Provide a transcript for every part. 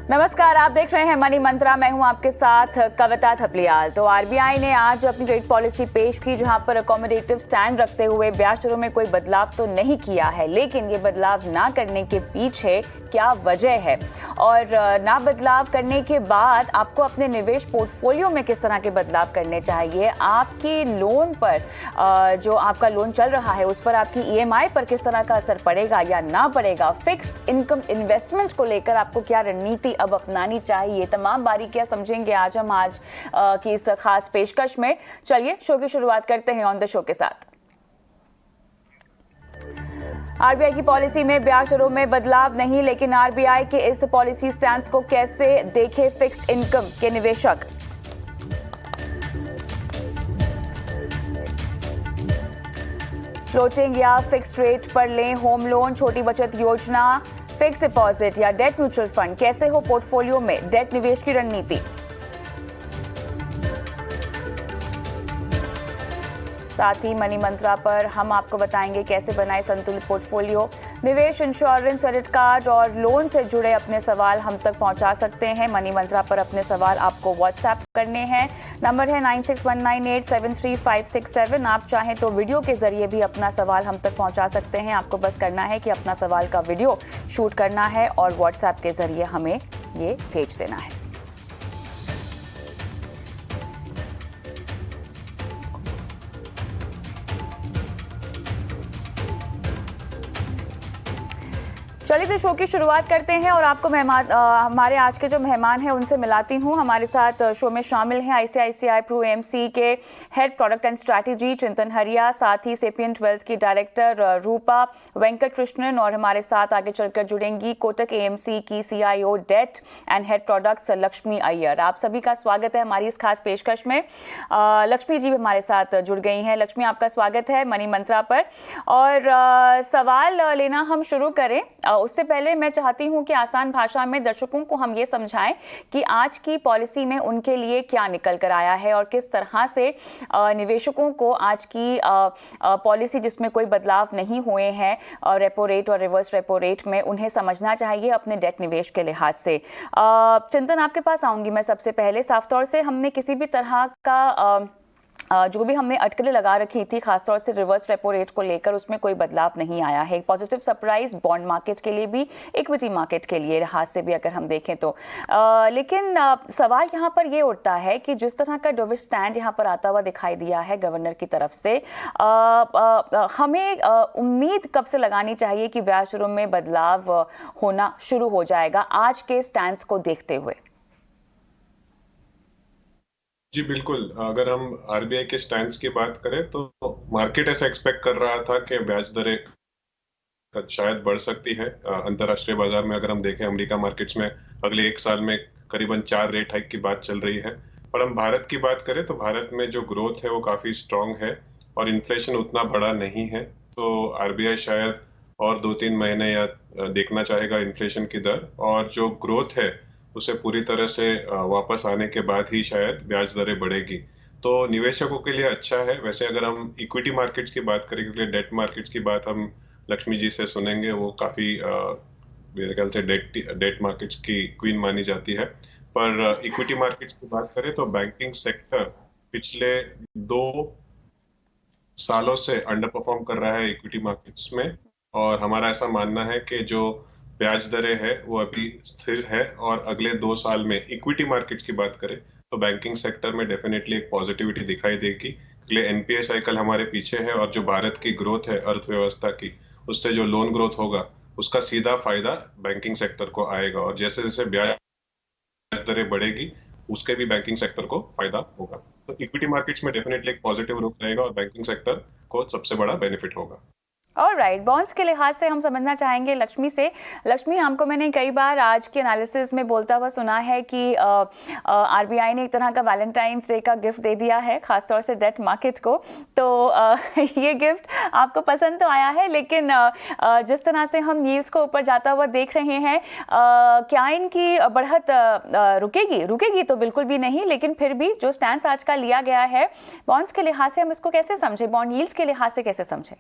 नमस्कार, आप देख रहे हैं मनी मंत्रा। मैं हूं आपके साथ कविता थपलियाल। तो आरबीआई ने आज अपनी रेट पॉलिसी पेश की, जहां पर अकोमोडेटिव स्टैंड रखते हुए ब्याज दरों में कोई बदलाव तो नहीं किया है, लेकिन ये बदलाव ना करने के पीछे क्या वजह है और ना बदलाव करने के बाद आपको अपने निवेश पोर्टफोलियो में किस तरह के बदलाव करने चाहिए, आपकी लोन पर जो आपका लोन चल रहा है उस पर आपकी ईएमआई पर किस तरह का असर पड़ेगा या ना पड़ेगा, फिक्स्ड इनकम इन्वेस्टमेंट को लेकर आपको क्या रणनीति अब अपनानी चाहिए, तमाम बारीकियां समझेंगे आज हम की इस खास पेशकश में। चलिए शो की शुरुआत करते हैं ऑन द शो के साथ। आरबीआई की पॉलिसी में ब्याज दरों में बदलाव नहीं, लेकिन आरबीआई के इस पॉलिसी स्टैंस को कैसे देखे फिक्स्ड इनकम के निवेशक। फ्लोटिंग या फिक्स्ड रेट पर लें होम लोन, छोटी बचत योजना, फिक्स्ड डिपॉजिट या डेट म्यूचुअल फंड, कैसे हो पोर्टफोलियो में डेट निवेश की रणनीति। साथ ही मनी मंत्रा पर हम आपको बताएंगे कैसे बनाए संतुलित पोर्टफोलियो। निवेश, इंश्योरेंस, क्रेडिट कार्ड और लोन से जुड़े अपने सवाल हम तक पहुंचा सकते हैं। मनी मंत्रा पर अपने सवाल आपको व्हाट्सएप करने हैं। नंबर है 9619873567। आप चाहें तो वीडियो के जरिए भी अपना सवाल हम तक पहुंचा सकते हैं। आपको बस करना है कि अपना सवाल का वीडियो शूट करना है और व्हाट्सएप के जरिए हमें ये भेज देना है। चलिए तो शो की शुरुआत करते हैं और आपको हमारे आज के जो मेहमान हैं उनसे मिलाती हूं। हमारे साथ शो में शामिल हैं आईसीआईसीआई प्रू एएमसी के head product and strategy Chintan Haria, साथ ही सेपिएंट वेल्थ की डायरेक्टर रूपा वेंकट कृष्णन, और हमारे साथ आगे चलकर जुड़ेंगी कोटक एएमसी की CIO debt and head products Lakshmi Iyer. आप सभी का स्वागत है हमारी इस खास पेशकश में। लक्ष्मी जी भी हमारे साथ जुड़ गई हैं। लक्ष्मी, आपका स्वागत है मनी मंत्रा पर। और सवाल लेना हम शुरू करें उससे पहले मैं चाहती हूं कि आसान भाषा में दर्शकों को हम ये समझाएं कि आज की पॉलिसी में उनके लिए क्या निकल कर आया है और किस तरह से निवेशकों को आज की पॉलिसी जिसमें कोई बदलाव नहीं हुए हैं रेपो रेट और रिवर्स रेपो रेट में, उन्हें समझना चाहिए अपने डेट निवेश के लिहाज से। चिंतन, आपके पास आऊंगी मैं सबसे पहले। साफ तौर से हमने किसी भी तरह का जो भी हमने अटकलें लगा रखी थी खासतौर से रिवर्स रेपो रेट को लेकर, उसमें कोई बदलाव नहीं आया है। पॉजिटिव सरप्राइज बॉन्ड मार्केट के लिए भी, इक्विटी मार्केट के लिए लिहाज से भी अगर हम देखें तो लेकिन सवाल यहाँ पर ये उठता है कि जिस तरह का डोविश स्टैंड यहाँ पर आता हुआ दिखाई दिया है गवर्नर की तरफ से, हमें उम्मीद कब से लगानी चाहिए कि ब्याज दरों में बदलाव होना शुरू हो जाएगा आज के स्टैंड को देखते हुए। जी बिल्कुल, अगर हम आरबीआई के स्टैंड्स की बात करें तो मार्केट ऐसा एक्सपेक्ट कर रहा था कि ब्याज दरें शायद बढ़ सकती है। अंतर्राष्ट्रीय बाजार में अगर हम देखें, अमेरिका मार्केट्स में अगले 1 साल में करीबन 4 रेट हाइक की बात चल रही है। पर हम भारत की बात करें तो भारत में जो ग्रोथ है वो काफी स्ट्रांग है और इन्फ्लेशन उतना बड़ा नहीं है। तो आरबीआई शायद और 2-3 महीने या देखना चाहेगा इन्फ्लेशन की दर, और जो ग्रोथ है उसे पूरी तरह से वापस आने के बाद ही शायद ब्याज दरें बढ़ेगी। तो निवेशकों के लिए अच्छा है। वैसे अगर हम इक्विटी मार्केट्स की बात करें, क्योंकि डेट मार्केट्स की बात हम लक्ष्मी जी से सुनेंगे, वो काफी मेरे ख्याल से डेट मार्केट्स की क्वीन मानी जाती है। पर इक्विटी मार्केट्स की बात करें तो बैंकिंग सेक्टर पिछले 2 सालों से अंडर परफॉर्म कर रहा है इक्विटी मार्केट्स में, और हमारा ऐसा मानना है कि जो ब्याज दरें है वो अभी स्थिर है, और अगले 2 साल में इक्विटी मार्केट्स की बात करें तो बैंकिंग सेक्टर में डेफिनेटली एक पॉजिटिविटी दिखाई देगी। इसलिए एनपीए साइकिल हमारे पीछे है, और जो भारत की ग्रोथ है अर्थव्यवस्था की, उससे जो लोन ग्रोथ होगा उसका सीधा फायदा बैंकिंग सेक्टर को आएगा, और जैसे जैसे ब्याज दरें बढ़ेगी उसके भी बैंकिंग सेक्टर को फायदा होगा। तो इक्विटी मार्केट्स में डेफिनेटली एक पॉजिटिव रुख रहेगा और बैंकिंग सेक्टर को सबसे बड़ा बेनिफिट होगा। ऑलराइट, बॉन्ड्स के लिहाज से हम समझना चाहेंगे लक्ष्मी से। लक्ष्मी, हमको मैंने कई बार आज के एनालिसिस में बोलता हुआ सुना है कि आरबीआई ने एक तरह का वैलेंटाइंस डे का गिफ्ट दे दिया है खासतौर से डेट मार्केट को। तो ये गिफ्ट आपको पसंद तो आया है, लेकिन जिस तरह से हम यील्ड्स को ऊपर जाता हुआ देख रहे हैं, क्या इनकी बढ़त रुकेगी तो बिल्कुल भी नहीं, लेकिन फिर भी जो स्टैंड आज का लिया गया है बॉन्ड्स के लिहाज से हम इसको कैसे समझें, बॉन्ड यील्ड्स के लिहाज से कैसे समझें?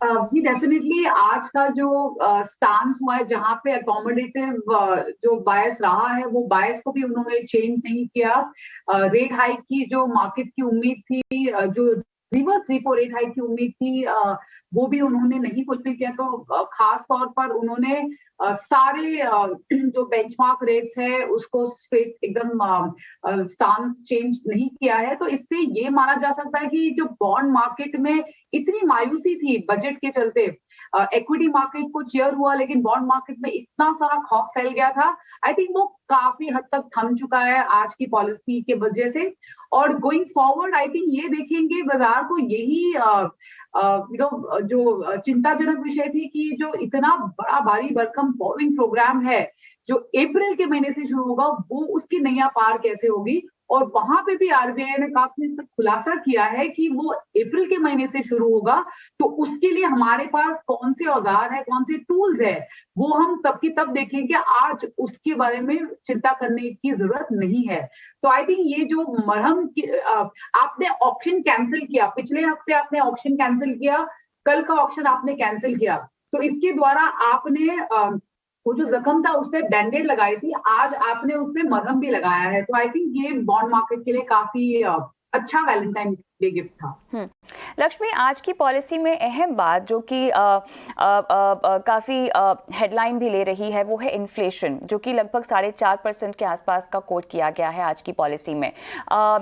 जी डेफिनेटली आज का जो स्टांस हुआ है, जहां पे अकोमोडेटिव जो बायस रहा है, वो बायस को भी उन्होंने चेंज नहीं किया। रेट हाइक की जो मार्केट की उम्मीद थी, जो रिवर्स रेपो रेट हाइक की उम्मीद थी, वो भी उन्होंने नहीं फुलफिल किया। तो खास तौर पर उन्होंने सारे जो बेंचमार्क रेट्स है उसको स्ट्रेट एकदम स्टांस चेंज नहीं किया है। तो इससे ये माना जा सकता है कि जो बॉन्ड मार्केट में इतनी मायूसी थी बजट के चलते, इक्विटी मार्केट को चेयर हुआ, लेकिन बॉन्ड मार्केट में इतना सारा खौफ फैल गया था, आई थिंक वो काफी हद तक थम चुका है आज की पॉलिसी के वजह से। और गोइंग फॉरवर्ड आई थिंक ये देखेंगे बाजार को, यही जो चिंताजनक विषय थी कि जो इतना बड़ा भारी भरकम बॉरोइंग प्रोग्राम है जो अप्रैल के महीने से शुरू होगा, वो उसकी नैया पार कैसे होगी। और वहां पे भी आरबीआई ने काफी हद तक खुलासा किया है कि वो अप्रैल के महीने से शुरू होगा, तो उसके लिए हमारे पास कौन से औजार है, कौन से टूल्स है, वो हम तब की तब देखेंगे। आज उसके बारे में चिंता करने की जरूरत नहीं है। तो आई थिंक ये जो आपने ऑक्शन कैंसिल किया, पिछले हफ्ते आपने ऑक्शन कैंसिल किया, कल का ऑक्शन आपने कैंसिल किया, तो इसके द्वारा आपने वो जो जख्म था उस पर बैंडेड लगाई थी, आज आपने उस पर मरहम भी लगाया है। तो आई थिंक ये बॉन्ड मार्केट के लिए काफी अच्छा वैलेंटाइन डे गिफ्ट था। लक्ष्मी, आज की पॉलिसी में अहम बात जो कि काफ़ी हेडलाइन भी ले रही है, वो है इन्फ्लेशन, जो कि लगभग 4.5% के आसपास का कोट किया गया है आज की पॉलिसी में।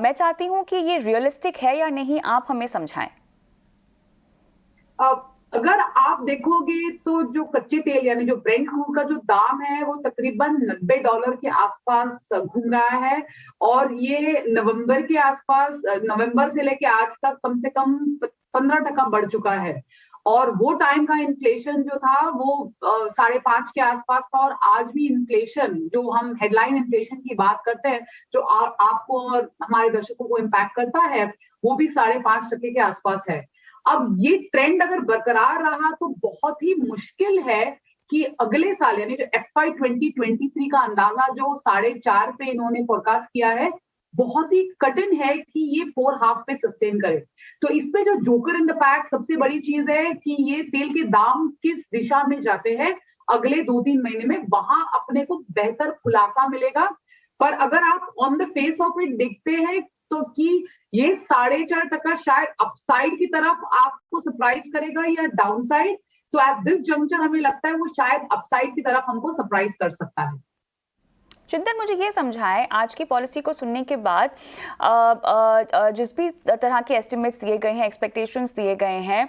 मैं चाहती हूँ कि ये रियलिस्टिक है या नहीं, आप हमें समझाएं। अगर आप देखोगे तो जो कच्चे तेल यानी जो ब्रेंट क्रूड का जो दाम है वो तकरीबन $90 के आसपास घूम रहा है, और ये नवंबर के आसपास, नवंबर से लेके आज तक कम से कम 15% बढ़ चुका है। और वो टाइम का इन्फ्लेशन जो था वो 5.5 के आसपास था, और आज भी इन्फ्लेशन, जो हम हेडलाइन इन्फ्लेशन की बात करते हैं, जो आपको और हमारे दर्शकों को इम्पैक्ट करता है, वो भी 5.5% के आसपास है। अब ये ट्रेंड अगर बरकरार रहा तो बहुत ही मुश्किल है कि अगले साल यानी जो FY 2023 का अंदाजा जो 4.5 पे इन्होंने फोरकास्ट किया है, बहुत ही कठिन है कि ये 4.5 पे सस्टेन करे। तो इसमें जो जोकर इन द पैक सबसे बड़ी चीज है कि ये तेल के दाम किस दिशा में जाते हैं अगले 2-3 महीने में, वहां अपने को बेहतर खुलासा मिलेगा। पर अगर आप on the face of it देखते हैं तो कि ये 4.5% शायद अपसाइड की तरफ आपको सरप्राइज करेगा या डाउनसाइड, तो एट दिस जंक्चर हमें लगता है वो शायद अपसाइड की तरफ हमको सरप्राइज कर सकता है। चिंतन, मुझे ये समझाएं, आज की पॉलिसी को सुनने के बाद जिस भी तरह के एस्टिमेट्स दिए गए हैं, एक्सपेक्टेशंस दिए गए हैं,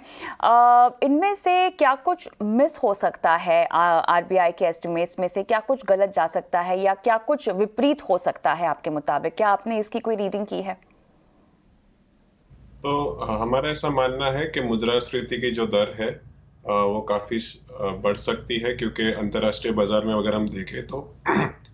इनमें से क्या कुछ मिस हो सकता है? आरबीआई के एस्टिमेट्स में से क्या कुछ गलत जा सकता है या क्या कुछ विपरीत हो सकता है आपके मुताबिक? क्या आपने इसकी कोई रीडिंग की है? तो हमारा ऐसा मानना है कि मुद्रास्फीति की जो दर है वो काफी बढ़ सकती है, क्योंकि अंतर्राष्ट्रीय बाजार में अगर हम देखें तो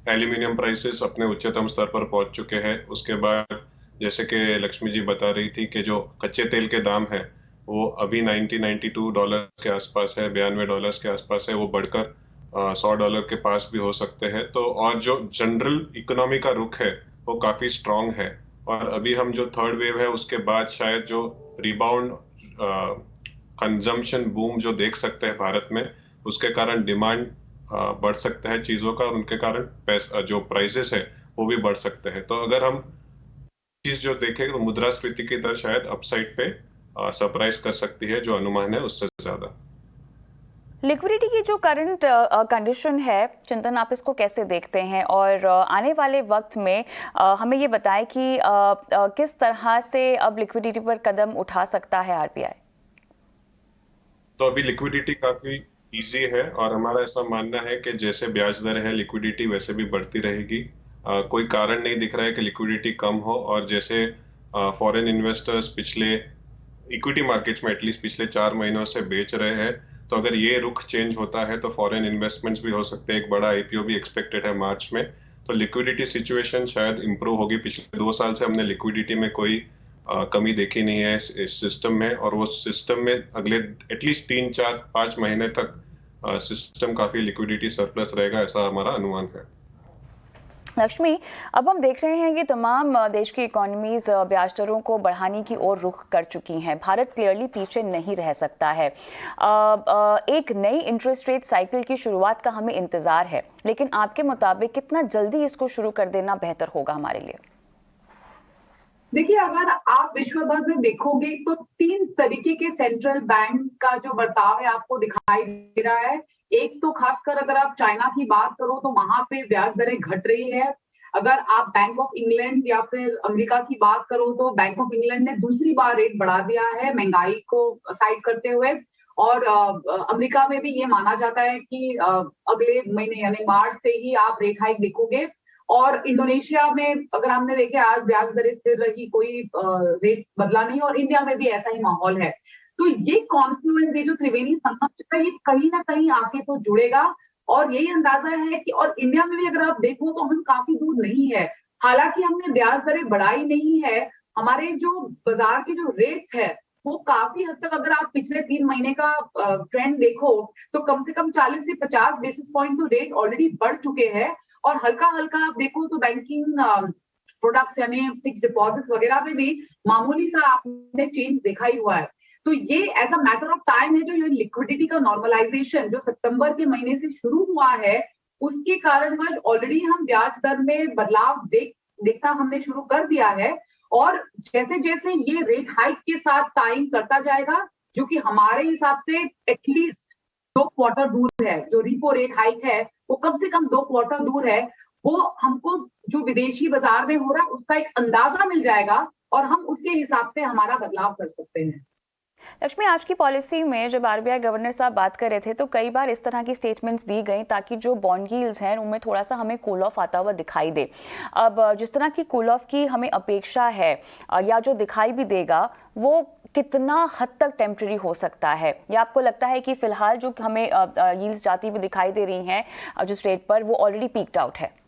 एल्यूमिनियम प्राइसेस अपने उच्चतम स्तर पर पहुंच चुके हैं। उसके बाद जैसे कि लक्ष्मी जी बता रही थी कि जो कच्चे तेल के दाम है वो अभी $92 के आसपास है, $92 के आसपास है, वो बढ़कर $100 के पास भी हो सकते हैं। तो और जो जनरल इकोनॉमी का रुख है वो काफी स्ट्रांग है, और अभी हम जो थर्ड वेव है उसके बाद शायद जो रिबाउंड कंजम्पशन बूम जो देख सकते हैं भारत में, उसके कारण डिमांड बढ़ सकता है चीजों का, और उनके कारण जो प्राइसेस है वो भी बढ़ सकते हैं। तो अगर हम चीज जो देखें तो मुद्रास्फीति की दर शायद अपसाइड पे सरप्राइज कर सकती है, जो अनुमान है उससे ज्यादा। लिक्विडिटी की जो करंट कंडीशन है, चिंतन, आप इसको कैसे देखते हैं? और आने वाले वक्त में हमें ये बताएं कि किस तरह से अब लिक्विडिटी पर कदम उठा सकता है आरबीआई? तो अभी लिक्विडिटी काफी इजी है, और हमारा ऐसा मानना है कि जैसे ब्याज दर है लिक्विडिटी वैसे भी बढ़ती रहेगी। कोई कारण नहीं दिख रहा है कि लिक्विडिटी कम हो, और जैसे फॉरेन इन्वेस्टर्स पिछले इक्विटी मार्केट्स में एटलीस्ट पिछले 4 महीनों से बेच रहे हैं, तो अगर ये रुख चेंज होता है तो फॉरेन इन्वेस्टमेंट्स भी हो सकते हैं। एक बड़ा आईपीओ भी एक्सपेक्टेड है मार्च में, तो लिक्विडिटी सिचुएशन शायद इंप्रूव होगी। पिछले 2 साल से हमने लिक्विडिटी में कोई कमी देखी नहीं है इस सिस्टम में, और वो सिस्टम में अगले एटलीस्ट 3, 4, 5 महीने तक सिस्टम काफी लिक्विडिटी सरप्लस रहेगा, ऐसा हमारा अनुमान है। लक्ष्मी, अब हम देख रहे हैं कि तमाम देश की इकोनॉमीज ब्याज दरों को बढ़ाने की ओर रुख कर चुकी हैं। भारत क्लियरली पीछे नहीं रह सकता है। एक नई इंटरेस्ट रेट साइकिल की शुरुआत का हमें इंतजार है, लेकिन आपके मुताबिक कितना जल्दी इसको शुरू कर देना बेहतर होगा हमारे लिए? देखिए, अगर आप विश्व भर में देखोगे तो 3 तरीके के सेंट्रल बैंक का जो बर्ताव है आपको दिखाई दे रहा है। एक तो खासकर अगर आप चाइना की बात करो तो वहां पे ब्याज दरें घट रही है। अगर आप बैंक ऑफ इंग्लैंड या फिर अमेरिका की बात करो तो बैंक ऑफ इंग्लैंड ने दूसरी बार रेट बढ़ा दिया है महंगाई को साइड करते हुए। और अमेरिका में भी ये माना जाता है कि अगले महीने यानी मार्च से ही आप रेट हाइक देखोगे। और इंडोनेशिया में अगर हमने देखे आज ब्याज दरें स्थिर रही, कोई रेट बदला नहीं, और इंडिया में भी ऐसा ही माहौल है। तो ये कॉन्फ्लुएंस, ये जो त्रिवेणी संगम है, ये कहीं ना कहीं आके तो जुड़ेगा। और यही अंदाजा है कि और इंडिया में भी अगर आप देखो तो हम काफी दूर नहीं है। हालांकि हमने ब्याज दरें बढ़ाई नहीं है, हमारे जो बाजार के जो रेट्स है वो काफी हद तक, अगर आप पिछले 3 महीने का ट्रेंड देखो तो कम से कम 40 से 50 बेसिस पॉइंट तो रेट ऑलरेडी बढ़ चुके हैं। और हल्का हल्का आप देखो तो बैंकिंग प्रोडक्ट्स यानी फिक्स डिपॉजिट्स वगैरह में भी मामूली सा आपने चेंज देखा ही हुआ है। तो ये as a matter of time है, जो ये लिक्विडिटी का नॉर्मलाइजेशन जो सितंबर के महीने से शुरू हुआ है, उसके कारणवश ऑलरेडी हम ब्याज दर में बदलाव देखना हमने शुरू कर दिया है। और जैसे जैसे ये रेट हाइक के साथ टाइम करता जाएगा, जो कि हमारे हिसाब से एटलीस्ट 2 क्वार्टर दूर है, जो रिपो रेट हाइक है वो कम से कम 2 क्वार्टर दूर है, वो हमको जो विदेशी बाजार में हो रहा है उसका एक अंदाजा मिल जाएगा और हम उसके हिसाब से हमारा बदलाव कर सकते हैं। लक्ष्मी, आज की पॉलिसी में जब आरबीआई गवर्नर साहब बात कर रहे थे तो कई बार इस तरह की स्टेटमेंट्स दी गई ताकि जो बॉन्ड यील्ड्स हैं उनमें थोड़ा सा हमें कूल ऑफ आता हुआ दिखाई दे। अब जिस तरह की कूल ऑफ की हमें अपेक्षा है या जो दिखाई भी देगा, वो कितना हद तक टेम्पररी हो सकता है? या आपको लगता है कि फिलहाल जो हमें यील्ड्स जाती हुई दिखाई दे रही हैं जिस रेट पर, वो ऑलरेडी पीक्ड आउट है?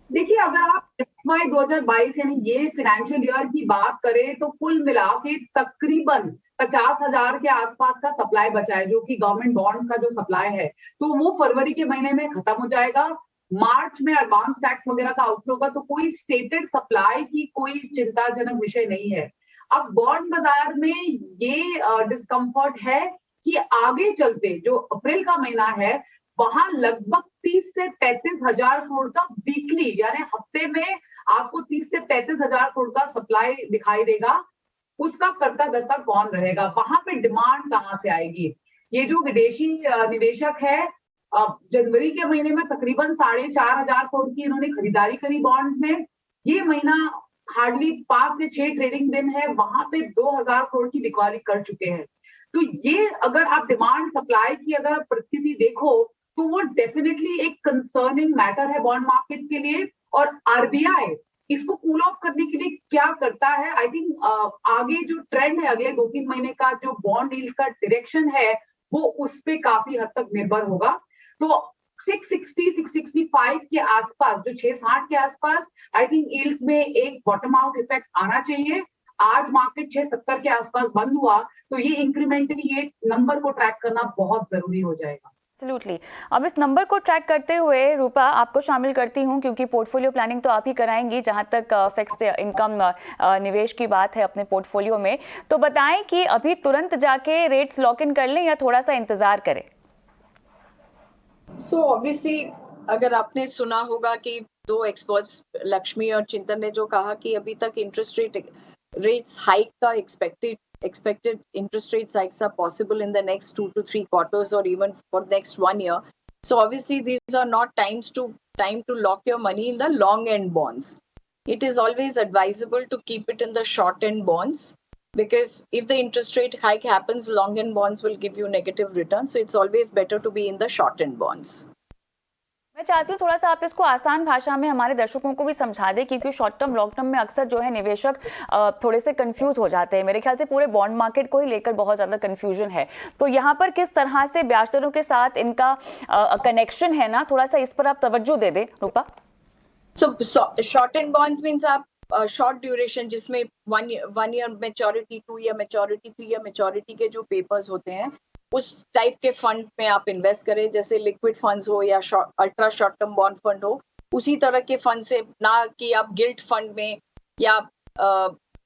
देखिए, अगर आप FY 2022 यानी ये फाइनेंशियल ईयर की बात करें तो कुल मिला के तकरीबन 50,000 के आसपास का सप्लाई बचा है, जो कि गवर्नमेंट बॉन्ड्स का जो सप्लाई है, तो वो फरवरी के महीने में खत्म हो जाएगा। मार्च में एडवांस टैक्स वगैरह का आउटफ्लो होगा, तो कोई स्टेटेड सप्लाई की कोई चिंताजनक विषय नहीं है। अब बॉन्ड बाजार में ये डिस्कम्फर्ट है कि आगे चलते जो अप्रैल का महीना है वहां लगभग 30 से 35 हजार करोड़ का वीकली यानी हफ्ते में आपको 30 से 35 हजार करोड़ का सप्लाई दिखाई देगा। उसका करता धरता कौन रहेगा? वहां पे डिमांड कहां से आएगी? ये जो विदेशी निवेशक है, जनवरी के महीने में तकरीबन 4,500 करोड़ की इन्होंने खरीदारी करी बॉन्ड्स में। ये महीना हार्डली 5 से 6 ट्रेडिंग दिन है, वहां पे 2,000 करोड़ की बिक्री कर चुके हैं। तो ये अगर आप डिमांड सप्लाई की अगर परिस्थिति देखो तो वो डेफिनेटली एक कंसर्निंग मैटर है बॉन्ड मार्केट के लिए। और आरबीआई इसको कूल ऑफ करने के लिए क्या करता है, आई थिंक आगे जो ट्रेंड है अगले 2-3 महीने का, जो बॉन्ड यील्ड का डायरेक्शन है, वो उस पे काफी हद तक निर्भर होगा। तो 660-665 के आसपास, जो 660 के आसपास, आई थिंक यील्ड्स में एक बॉटम आउट इफेक्ट आना चाहिए। आज मार्केट 670 के आसपास बंद हुआ, तो ये इंक्रीमेंटली ये नंबर को ट्रैक करना बहुत जरूरी हो जाएगा। एब्सोल्युटली। अब इस नंबर को ट्रैक करते हुए रूपा, आपको शामिल करती हूं क्योंकि पोर्टफोलियो प्लानिंग तो आप ही कराएंगी जहां तक फिक्स्ड इनकम निवेश की बात है अपने पोर्टफोलियो में। तो बताएं कि अभी तुरंत जाके रेट्स लॉक इन कर लें या थोड़ा सा इंतजार करें? सो ऑब्वियसली अगर आपने सुना होगा कि 2 एक्सपर्ट्स लक्ष्मी और चिंतन ने जो कहा कि अभी तक इंटरेस्ट रेट्स हाइक का expected interest rate hikes are possible in the next 2 to 3 quarters or even for next 1 year. So obviously these are not time to lock your money in the long end bonds. It is always advisable to keep it in the short end bonds, because if the interest rate hike happens, long end bonds will give you negative returns. So it's always better to be in the short end bonds. मैं चाहती हूँ थोड़ा सा आप इसको आसान भाषा में हमारे दर्शकों को भी समझा दें, क्योंकि शॉर्ट टर्म लॉन्ग टर्म में अक्सर जो है निवेशक थोड़े से कंफ्यूज हो जाते हैं। मेरे ख्याल से पूरे बॉन्ड मार्केट को ही लेकर बहुत ज्यादा कंफ्यूजन है। तो यहाँ पर किस तरह से ब्याज दरों के साथ इनका कनेक्शन है ना, थोड़ा सा इस पर आप तवज्जो दे दें रूपा। So short end bonds means आप शॉर्ट ड्यूरेशन जिसमें 1 year maturity, 2 year maturity, 3 year maturity के जो पेपर्स होते हैं उस टाइप के फंड में आप इन्वेस्ट करें, जैसे लिक्विड फंड्स हो या ultra short term bond fund हो। उसी तरह के फंड से, ना कि आप गिल्ट फंड में या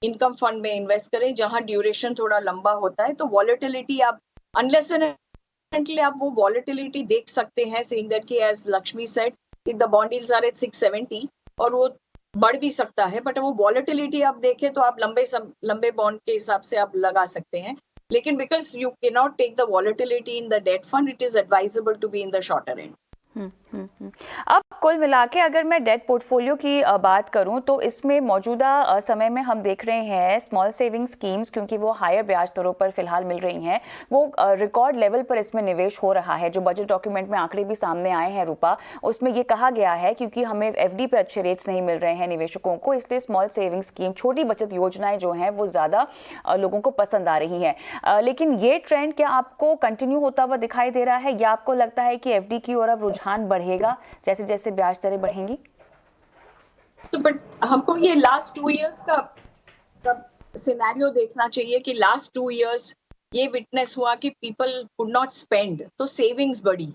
इनकम फंड में इन्वेस्ट करें जहां ड्यूरेशन थोड़ा लंबा होता है। तो वॉलेटिलिटी आप अनलेस एंड आप वो वॉलेटिलिटी देख सकते हैं, सेइंग दैट कि as Lakshmi said the bond yields are at 670 और वो बढ़ भी सकता है, बट वो वॉलेटिलिटी आप देखें तो आप लंबे बॉन्ड के हिसाब से आप लगा सकते हैं। लेकिन because you can not take the volatility in the debt fund, it is advisable to be in the shorter end. अब कुल मिला के अगर मैं डेट पोर्टफोलियो की बात करूं तो इसमें मौजूदा समय में हम देख रहे हैं स्मॉल सेविंग स्कीम्स, क्योंकि वो हायर ब्याज दरों पर फिलहाल मिल रही हैं, वो रिकॉर्ड लेवल पर इसमें निवेश हो रहा है। जो बजट डॉक्यूमेंट में आंकड़े भी सामने आए हैं रूपा, उसमें ये कहा गया है क्योंकि हमें एफडी पे अच्छे रेट्स नहीं मिल रहे हैं निवेशकों को, इसलिए स्मॉल सेविंग स्कीम, छोटी बचत योजनाएं जो हैं वो ज़्यादा लोगों को पसंद आ रही हैं। लेकिन ये ट्रेंड क्या आपको कंटिन्यू होता हुआ दिखाई दे रहा है, या आपको लगता है कि एफडी की ओर अब रुझान बढ़ेगा जैसे जैसे ब्याज दरें बढ़ेंगी? तो बट हमको ये लास्ट 2 इयर्स का सिनेरियो देखना चाहिए कि लास्ट 2 इयर्स ये विटनेस हुआ कि पीपल कुड नॉट स्पेंड, तो सेविंग्स बढ़ी,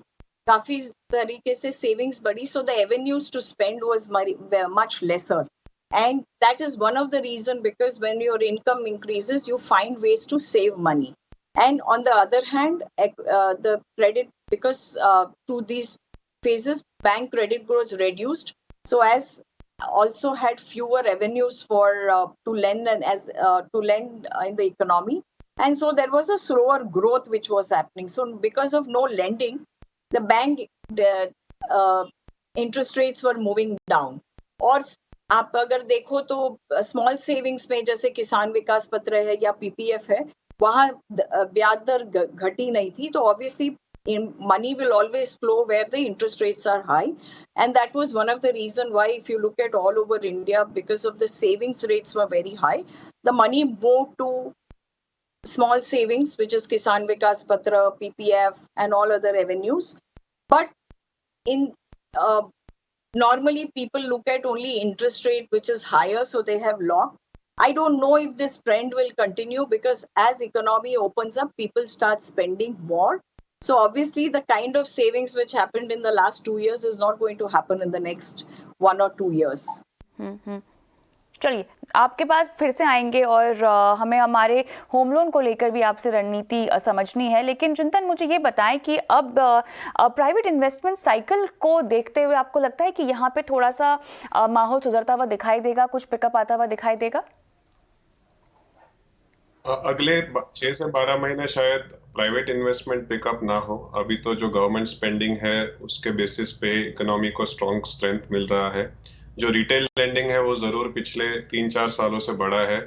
काफी तरीके से सेविंग्स बढ़ी, so the avenues to spend was much lesser, and that is one of the reason, because when your income increases you find ways to save money. And on the other hand, the credit, because through these phases bank credit growth reduced, so as also had fewer revenues for to lend, and as to lend in the economy, and so there was a slower growth which was happening. So because of no lending, the bank interest rates were moving down. और आप अगर देखो तो small savings में जैसे किसान विकास पत्र है या पीपीएफ है, वहां ब्याज दर घटी नहीं थी, तो obviously money will always flow where the interest rates are high, and that was one of the reason why, if you look at all over India, because of the savings rates were very high, the money moved to small savings, which is Kisan Vikas Patra, PPF, and all other avenues. But in normally people look at only interest rate which is higher, so they have locked. I don't know if this trend will continue, because as economy opens up, people start spending more. So obviously the kind of savings which happened in the last 2 years is not going to happen in the next 1 or 2 years. चलिए आपके पास फिर से आएंगे और हमें हमारे home loan को लेकर भी आपसे रणनीति समझनी है, लेकिन चिंतन मुझे ये बताएं कि अब प्राइवेट इन्वेस्टमेंट साइकिल को देखते हुए आपको लगता है कि यहाँ पे थोड़ा सा माहौल सुधरता हुआ दिखाई देगा, कुछ पिकअप आता हुआ दिखाई देगा? अगले 6 से 12 महीने शायद प्राइवेट इन्वेस्टमेंट पिकअप ना हो। अभी तो जो गवर्नमेंट स्पेंडिंग है उसके बेसिस पे इकोनॉमी को स्ट्रॉन्ग स्ट्रेंथ मिल रहा है। जो रिटेल लेंडिंग है वो जरूर पिछले 3-4 सालों से बढ़ा है।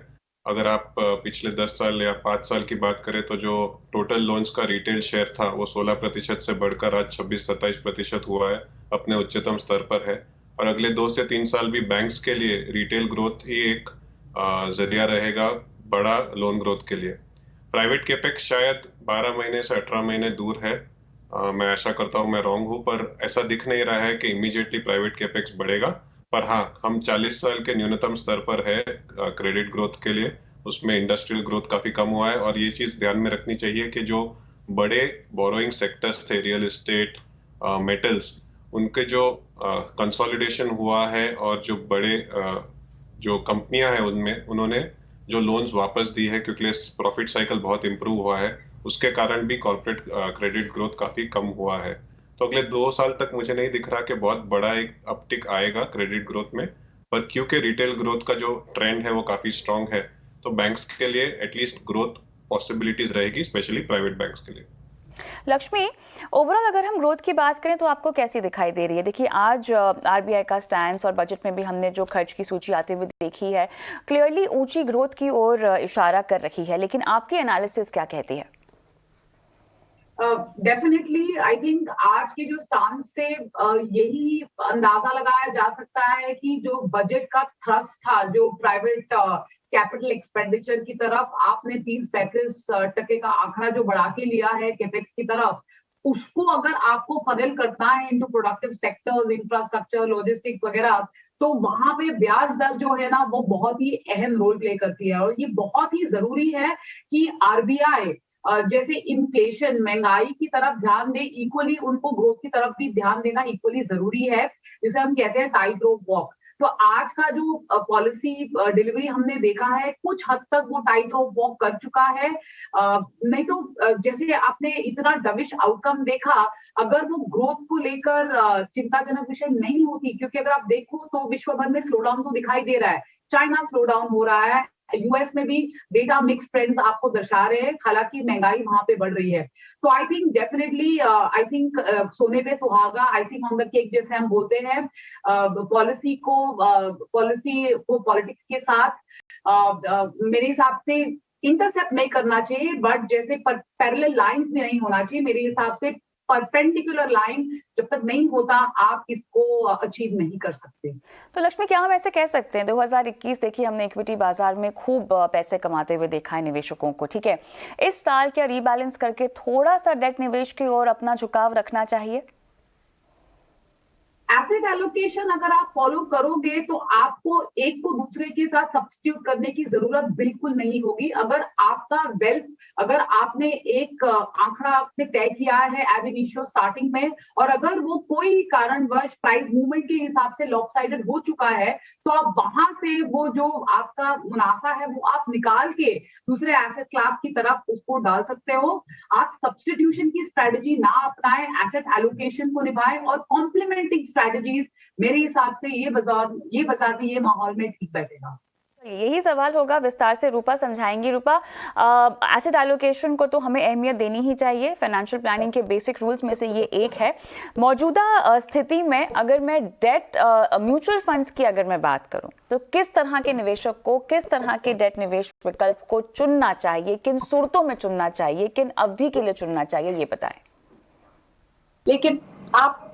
अगर आप पिछले 10 साल या 5 साल की बात करें तो जो टोटल लोन्स का रिटेल शेयर था वो 16% से बढ़कर आज 26-27% हुआ है, अपने उच्चतम स्तर पर है। और अगले 2 से 3 साल भी बैंक्स के लिए रिटेल ग्रोथ ही एक जरिया रहेगा बड़ा लोन ग्रोथ के लिए। प्राइवेट कैपेक्स शायद 12 महीने से 18 महीने दूर है। मैं आशा करता हूं मैं रॉन्ग हूं, पर ऐसा दिख नहीं रहा है कि इमीडिएटली प्राइवेट कैपेक्स बढ़ेगा। पर हाँ, हम 40 साल के न्यूनतम स्तर पर है क्रेडिट ग्रोथ के लिए, उसमें इंडस्ट्रियल ग्रोथ काफी कम हुआ है। और ये चीज ध्यान में रखनी चाहिए कि जो बड़े बोरोइंग सेक्टर्स थे, रियल एस्टेट, मेटल्स, उनके जो कंसोलिडेशन हुआ है और जो बड़े जो कंपनियां हैं उनमें उन्होंने जो लोन्स वापस दी है, क्योंकि प्रॉफिट साइकिल बहुत इंप्रूव हुआ है, उसके कारण भी कॉर्पोरेट क्रेडिट ग्रोथ काफी कम हुआ है। तो अगले 2 साल तक मुझे नहीं दिख रहा कि बहुत बड़ा एक अपटिक आएगा क्रेडिट ग्रोथ में, पर क्योंकि रिटेल ग्रोथ का जो ट्रेंड है वो काफी स्ट्रांग है, तो बैंक्स के लिए एटलीस्ट ग्रोथ पॉसिबिलिटीज रहेगी, स्पेशली प्राइवेट बैंक्स के लिए। लक्ष्मी, ओवरऑल अगर हम ग्रोथ की बात करें तो आपको कैसी दिखाई दे रही है? देखिए आज आरबीआई का स्टैंड और बजट में भी हमने जो खर्च की सूची आते हुए देखी है, क्लियरली ऊंची ग्रोथ की ओर इशारा कर रही है, लेकिन आपकी एनालिसिस क्या कहती है? डेफिनेटली आई थिंक आज के जो स्टांस से यही अंदाजा लगाया जा सकता है कि जो बजट का थ्रस्ट था जो प्राइवेट कैपिटल एक्सपेंडिचर की तरफ, आपने 30-35% का आंकड़ा जो बढ़ा के लिया है कैपेक्स की तरफ, उसको अगर आपको फनल करना है into productive sectors, infrastructure, logistic वगैरह, तो वहां पे ब्याज दर जो है ना वो बहुत ही अहम रोल प्ले करती है। और ये बहुत ही जरूरी है कि आरबीआई जैसे इन्फ्लेशन, महंगाई की तरफ ध्यान दे, इक्वली उनको ग्रोथ की तरफ भी ध्यान देना इक्वली जरूरी है, जिसे हम कहते हैं टाइट रोप वॉक। तो आज का जो पॉलिसी डिलीवरी हमने देखा है, कुछ हद तक वो टाइट रोप वॉक कर चुका है। नहीं तो जैसे आपने इतना डविश आउटकम देखा, अगर वो ग्रोथ को लेकर चिंताजनक विषय नहीं होती, क्योंकि अगर आप देखो तो विश्व भर में स्लोडाउन तो दिखाई दे रहा है, चाइना स्लोडाउन हो रहा है, यूएस में भी डेटा मिक्स ट्रेंड्स आपको दर्शा रहे हैं, हालांकि महंगाई वहां पे बढ़ रही है। तो आई थिंक डेफिनेटली सोने पे सुहागा, आइसिंग ऑन द केक जैसे हम बोलते हैं, पॉलिसी को पॉलिटिक्स के साथ मेरे हिसाब से इंटरसेप्ट नहीं करना चाहिए, बट जैसे पैरेलल लाइंस में नहीं होना चाहिए। मेरे हिसाब से परपेंडिकुलर लाइन जब तक नहीं होता, आप इसको अचीव नहीं कर सकते। तो लक्ष्मी, क्या हम ऐसे कह सकते हैं 2021 देखिए हमने इक्विटी बाजार में खूब पैसे कमाते हुए देखा है निवेशकों को, ठीक है, इस साल क्या रीबैलेंस करके थोड़ा सा डेट निवेश की ओर अपना झुकाव रखना चाहिए? एसेट एलोकेशन अगर आप फॉलो करोगे तो आपको एक को दूसरे के साथ सब्स्टिट्यूट करने की जरूरत बिल्कुल नहीं होगी। अगर आपका वेल्थ, अगर आपने एक आंकड़ा आपने तय किया है एज इनिशियो स्टार्टिंग में, और अगर वो कोई कारणवश प्राइस मूवमेंट के हिसाब से लॉपसाइडेड हो चुका है, तो आप वहां से वो जो आपका मुनाफा है वो आप निकाल के दूसरे एसेट क्लास की तरफ उसको डाल सकते हो। आप सब्स्टिट्यूशन की स्ट्रेटेजी ना अपनाएं, एसेट एलोकेशन को निभाएं, और कॉम्प्लीमेंटिंग स्ट्रेटजीज मेरे हिसाब से ये बाजार में ये माहौल में ठीक बैठेगा। यही सवाल होगा, विस्तार से रूपा समझाएंगी। रूपा, एसेट एलोकेशन को तो हमें अहमियत देनी ही चाहिए, फाइनेंशियल प्लानिंग के बेसिक रूल्स में से ये एक है। मौजूदा स्थिति में अगर मैं डेट म्यूचुअल फंड्स की अगर मैं बात करूं, तो किस तरह के निवेशक को किस तरह के डेट निवेश विकल्प को चुनना चाहिए, किन सूरतों में चुनना चाहिए, किन अवधि के लिए चुनना चाहिए, ये बताएं। लेकिन आप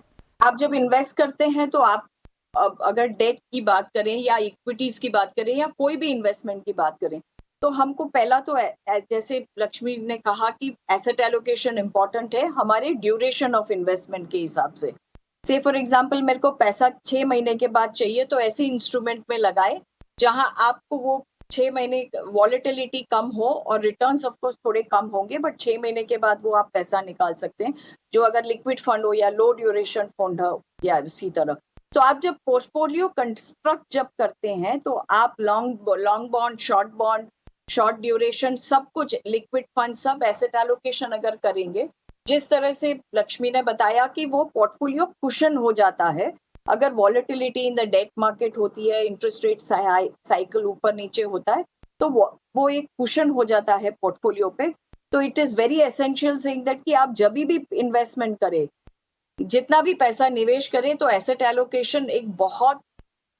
जब इन्वेस्ट करते हैं तो आप अगर डेट की बात करें या इक्विटीज की बात करें या कोई भी इन्वेस्टमेंट की बात करें, तो हमको पहला तो जैसे लक्ष्मी ने कहा कि एसेट एलोकेशन इंपॉर्टेंट है हमारे ड्यूरेशन ऑफ इन्वेस्टमेंट के हिसाब से। से फॉर एग्जांपल मेरे को पैसा 6 महीने के बाद चाहिए, तो ऐसे इंस्ट्रूमेंट में लगाए जहां आपको वो 6 महीने वॉलेटिलिटी कम हो और रिटर्न्स ऑफ कोर्स थोड़े कम होंगे, बट 6 महीने के बाद वो आप पैसा निकाल सकते हैं, जो अगर लिक्विड फंड हो या लो ड्यूरेशन फंड हो या इसी तरह। तो आप जब पोर्टफोलियो कंस्ट्रक्ट जब करते हैं तो आप लॉन्ग बॉन्ड, शॉर्ट ड्यूरेशन, सब कुछ लिक्विड फंड, सब एसेट एलोकेशन अगर करेंगे, जिस तरह से लक्ष्मी ने बताया कि वो पोर्टफोलियो कुशन हो जाता है अगर volatility in the debt market होती है, इंटरेस्ट रेट साइकिल ऊपर नीचे होता है, तो वो एक कुशन हो जाता है पोर्टफोलियो पे। तो it is very essential saying that कि आप जब भी इन्वेस्टमेंट करें, जितना भी पैसा निवेश करें, तो एसेट एलोकेशन एक बहुत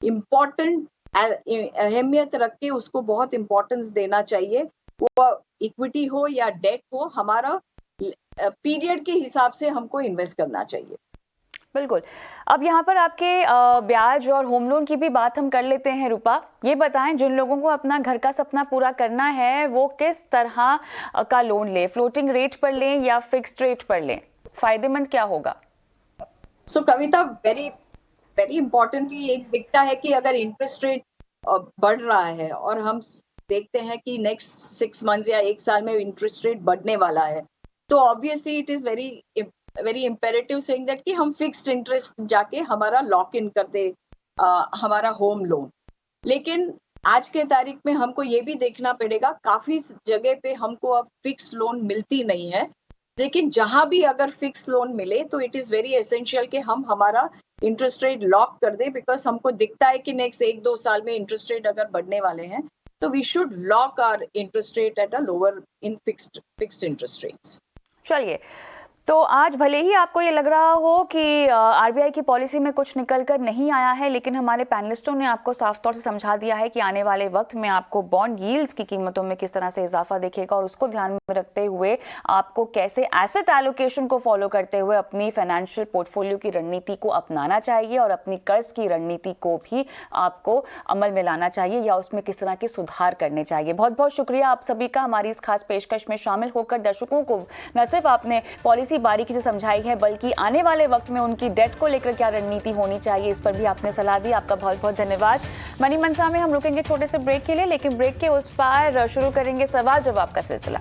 इम्पोर्टेंट अहमियत रख के उसको बहुत इम्पोर्टेंस देना चाहिए। वो इक्विटी हो या डेट हो, हमारा पीरियड के हिसाब से हमको इन्वेस्ट करना चाहिए। बिल्कुल। अब यहाँ पर आपके ब्याज और होम लोन की भी बात हम कर लेते हैं। रूपा, ये बताएं, जिन लोगों को अपना घर का सपना पूरा करना है वो किस तरह का लोन ले, फ्लोटिंग रेट पर लें या फिक्स्ड रेट पर लें, फायदेमंद क्या होगा? सो कविता, वेरी वेरी इंपॉर्टेंटली एक दिखता है कि अगर इंटरेस्ट रेट बढ़ रहा है और हम देखते हैं कि नेक्स्ट 6 मंथ्स या 1 साल में इंटरेस्ट रेट बढ़ने वाला है, तो obviously it is very imperative saying that कि हम फिक्स्ड इंटरेस्ट जाके हमारा लॉक इन कर दे हमारा होम लोन। लेकिन आज के तारीख में हमको ये भी देखना पड़ेगा, काफी जगह पे हमको अब फिक्स्ड लोन मिलती नहीं है, लेकिन जहां भी अगर फिक्स लोन मिले तो इट इज वेरी एसेंशियल कि हम हमारा इंटरेस्ट रेट लॉक कर दे, बिकॉज हमको दिखता है कि नेक्स्ट 1-2 साल में इंटरेस्ट रेट अगर बढ़ने वाले हैं, तो we should lock our interest rate at a lower in fixed interest rates. चलिए, तो आज भले ही आपको ये लग रहा हो कि आरबीआई की पॉलिसी में कुछ निकल कर नहीं आया है, लेकिन हमारे पैनलिस्टों ने आपको साफ तौर से समझा दिया है कि आने वाले वक्त में आपको बॉन्ड यील्ड्स की कीमतों में किस तरह से इजाफा दिखेगा, और उसको ध्यान में रखते हुए आपको कैसे एसेट एलोकेशन को फॉलो करते हुए अपनी फाइनेंशियल पोर्टफोलियो की रणनीति को अपनाना चाहिए और अपनी कर्ज की रणनीति को भी आपको अमल में लाना चाहिए या उसमें किस तरह के सुधार करने चाहिए। बहुत बहुत शुक्रिया आप सभी का हमारी इस खास पेशकश में शामिल होकर दर्शकों को न सिर्फ आपने पॉलिसी बारीकी से समझाई है, बल्कि आने वाले वक्त में उनकी डेट को लेकर क्या रणनीति होनी चाहिए इस पर भी आपने सलाह दी। आपका बहुत बहुत धन्यवाद। मनी मंत्रा में हम रुकेंगे छोटे से ब्रेक के लिए, लेकिन ब्रेक के उस पार शुरू करेंगे सवाल जवाब का सिलसिला।